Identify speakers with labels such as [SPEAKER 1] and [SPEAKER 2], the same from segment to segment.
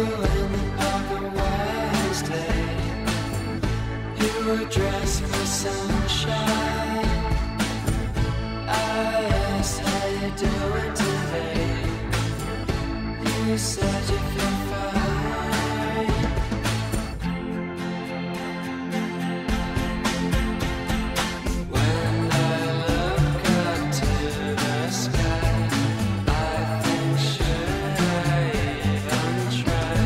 [SPEAKER 1] you in the park on Wednesday. You were dressed for sunshine. I asked how you doing today. You said you feel fine. When I look up to the sky, I think, should I even try?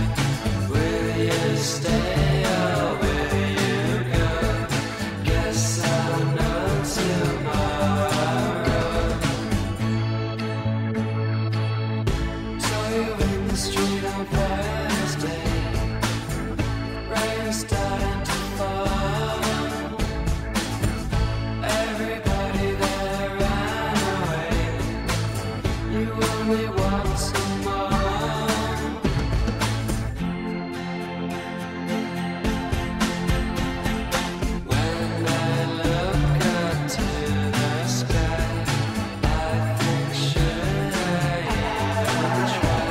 [SPEAKER 1] Will you stay or will you go? Guess I'll know tomorrow. Saw you in the street on Thursday. Rain starting to fall. Everybody there ran away. You only want some more. When I look up to the sky, I think, should I even try?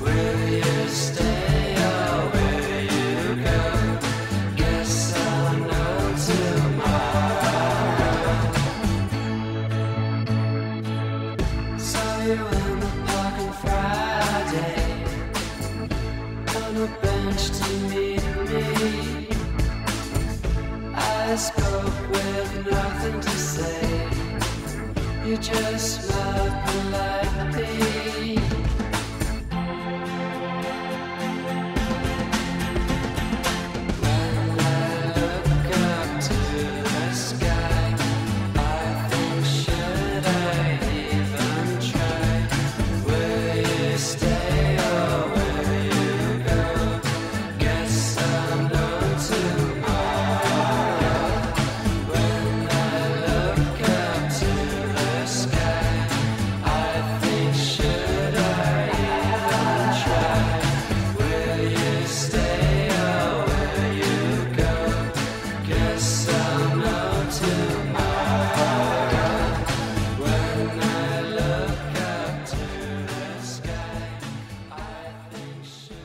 [SPEAKER 1] Will you stay or will you go? Guess I'll know tomorrow. Saw you in the park on Friday, on a bench to meet me. I spoke with nothing to say. You just smiled politely. When I look up to the sky, I think, should I even try? Will you stay or will you go? Guess I'll know tomorrow. When I look up to the sky, I think, should I even try? Will you stay or will you go? Guess I'll know tomorrow. When I look up to the sky, I think, should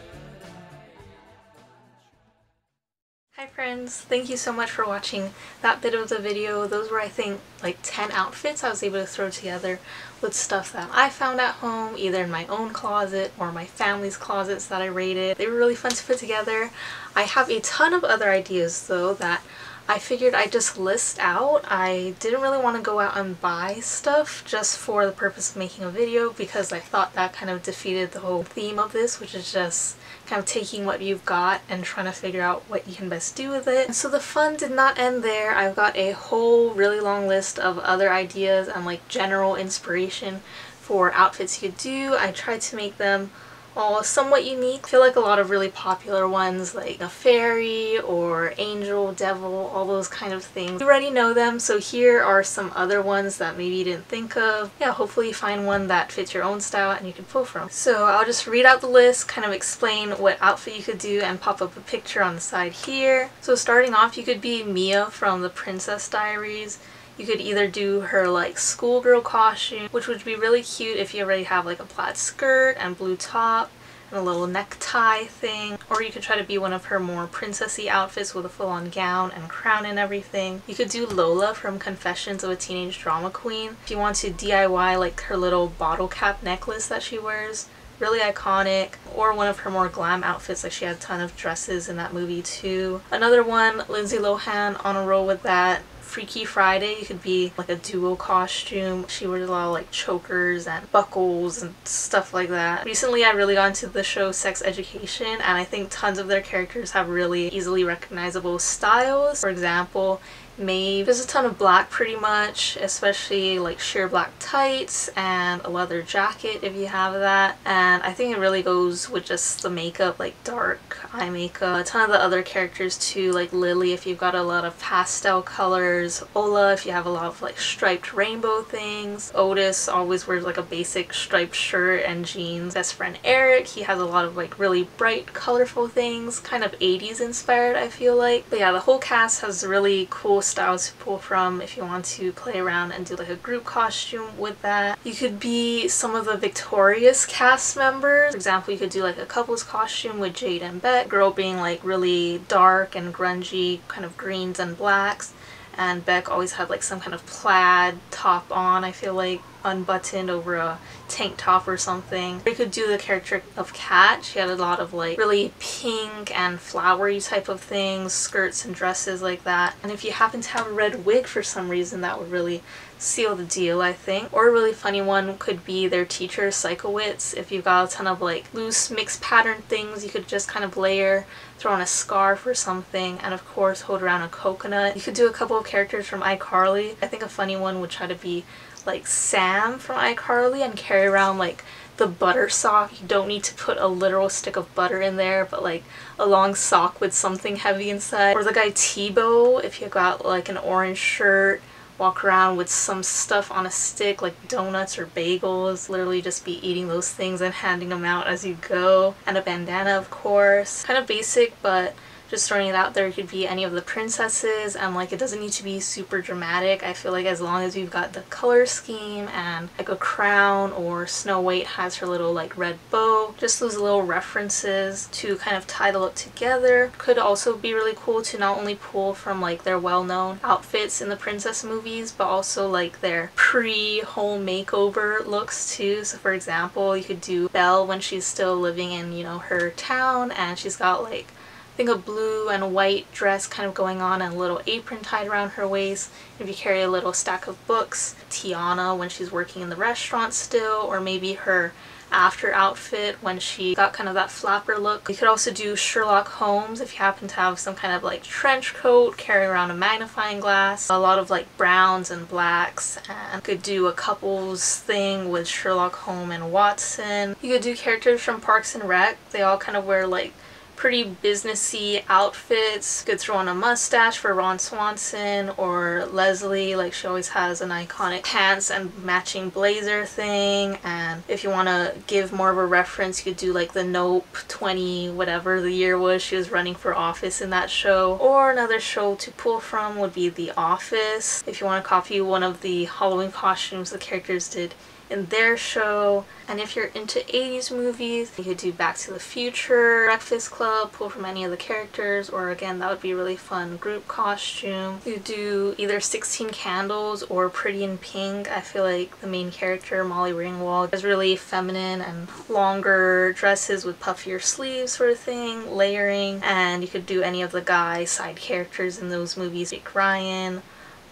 [SPEAKER 2] Hi friends, thank you so much for watching that bit of the video. Those were, I think, like 10 outfits I was able to throw together with stuff that I found at home, either in my own closet or my family's closets that I raided. They were really fun to put together. I have a ton of other ideas though that I figured I'd just list out. I didn't really want to go out and buy stuff just for the purpose of making a video because I thought that kind of defeated the whole theme of this, which is just kind of taking what you've got and trying to figure out what you can best do with it. And so the fun did not end there. I've got a whole really long list of other ideas and like general inspiration for outfits you could do. I tried to make them all somewhat unique. I feel like a lot of really popular ones like a fairy or angel, devil, all those kind of things. You already know them, so here are some other ones that maybe you didn't think of. Yeah, hopefully you find one that fits your own style and you can pull from. So I'll just read out the list, kind of explain what outfit you could do and pop up a picture on the side here. So starting off, you could be Mia from the Princess Diaries. You could either do her like schoolgirl costume, which would be really cute if you already have like a plaid skirt and blue top and a little necktie thing, or you could try to be one of her more princessy outfits with a full-on gown and crown and everything. You could do Lola from Confessions of a Teenage Drama Queen if you want to DIY like her little bottle cap necklace that she wears. Really iconic. Or one of her more glam outfits, like she had a ton of dresses in that movie too. Another one, Lindsay Lohan on a roll with that. Freaky Friday, you could be like a duo costume. She wears a lot of like chokers and buckles and stuff like that. Recently I really got into the show Sex Education, and I think tons of their characters have really easily recognizable styles. For example, Maeve. There's a ton of black pretty much, especially like sheer black tights and a leather jacket if you have that. And I think it really goes with just the makeup, like dark eye makeup. A ton of the other characters too, like Lily, if you've got a lot of pastel colors colors. Ola, if you have a lot of like striped rainbow things. Otis always wears like a basic striped shirt and jeans. Best friend Eric, he has a lot of like really bright colorful things, kind of 80s inspired I feel like. But yeah, the whole cast has really cool styles to pull from if you want to play around and do like a group costume with that. You could be some of the Victorious cast members. For example, you could do like a couple's costume with Jade and Beck, girl being like really dark and grungy, kind of greens and blacks, and Beck always had like some kind of plaid top on, I feel like, unbuttoned over a tank top or something. You could do the character of Kat. She had a lot of like really pink and flowery type of things, skirts and dresses like that. And if you happen to have a red wig for some reason, that would really seal the deal, I think. Or a really funny one could be their teacher, Psychowitz. If you've got a ton of like loose mixed pattern things, you could just kind of layer, throw on a scarf or something, and of course hold around a coconut. You could do a couple of characters from iCarly. I think a funny one would try to be like Sam from iCarly and carry around like the butter sock. You don't need to put a literal stick of butter in there, but like a long sock with something heavy inside. Or the guy Tebow, if you got like an orange shirt, walk around with some stuff on a stick like donuts or bagels, literally just be eating those things and handing them out as you go. And a bandana, of course. Kind of basic, but just throwing it out there, it could be any of the princesses, and like it doesn't need to be super dramatic. I feel like as long as you've got the color scheme and like a crown, or Snow White has her little like red bow, just those little references to kind of tie the look together. Could also be really cool to not only pull from like their well-known outfits in the princess movies, but also like their pre-home makeover looks too. So for example, you could do Belle when she's still living in, you know, her town, and she's got like I think a blue and white dress kind of going on and a little apron tied around her waist. If you carry a little stack of books, Tiana when she's working in the restaurant still, or maybe her after outfit when she got kind of that flapper look. You could also do Sherlock Holmes if you happen to have some kind of like trench coat, carry around a magnifying glass, a lot of like browns and blacks, and could do a couples thing with Sherlock Holmes and Watson. You could do characters from Parks and Rec. They all kind of wear like pretty businessy outfits. Could throw on a mustache for Ron Swanson, or Leslie, like she always has an iconic pants and matching blazer thing. And if you want to give more of a reference, you could do like the Nope 20 whatever the year was she was running for office in that show. Or another show to pull from would be The Office, if you want to copy one of the Halloween costumes the characters did in their show. And if you're into 80s movies, you could do Back to the Future, Breakfast Club, pull from any of the characters, or again, that would be a really fun group costume. You do either 16 Candles or Pretty in Pink. I feel like the main character, Molly Ringwald, is really feminine and longer dresses with puffier sleeves sort of thing, layering. And you could do any of the guy side characters in those movies, like Ryan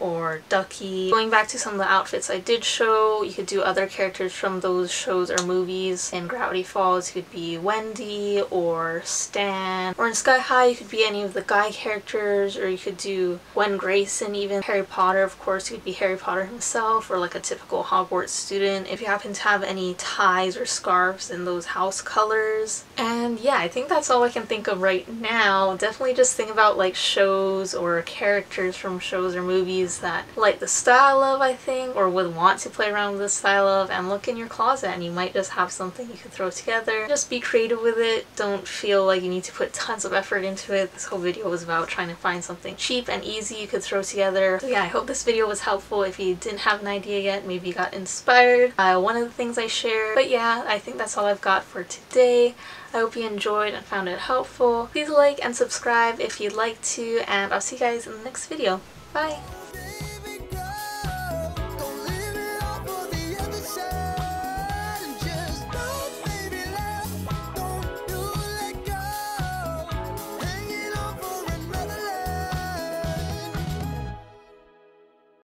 [SPEAKER 2] or Ducky. Going back to some of the outfits I did show, you could do other characters from those shows or movies. In Gravity Falls, you could be Wendy or Stan. Or in Sky High, you could be any of the guy characters, or you could do Gwen Grayson even. Harry Potter, of course, you could be Harry Potter himself, or like a typical Hogwarts student. If you happen to have any ties or scarves in those house colors. And yeah, I think that's all I can think of right now. Definitely just think about like shows or characters from shows or movies that like the style of, I think, or would want to play around with the style of, and look in your closet and you might just have something you could throw together. Just be creative with it. Don't feel like you need to put tons of effort into it. This whole video was about trying to find something cheap and easy you could throw together. So yeah, I hope this video was helpful. If you didn't have an idea yet, maybe you got inspired by one of the things I shared. But yeah, I think that's all I've got for today. I hope you enjoyed and found it helpful. Please like and subscribe if you'd like to, and I'll see you guys in the next video. Bye!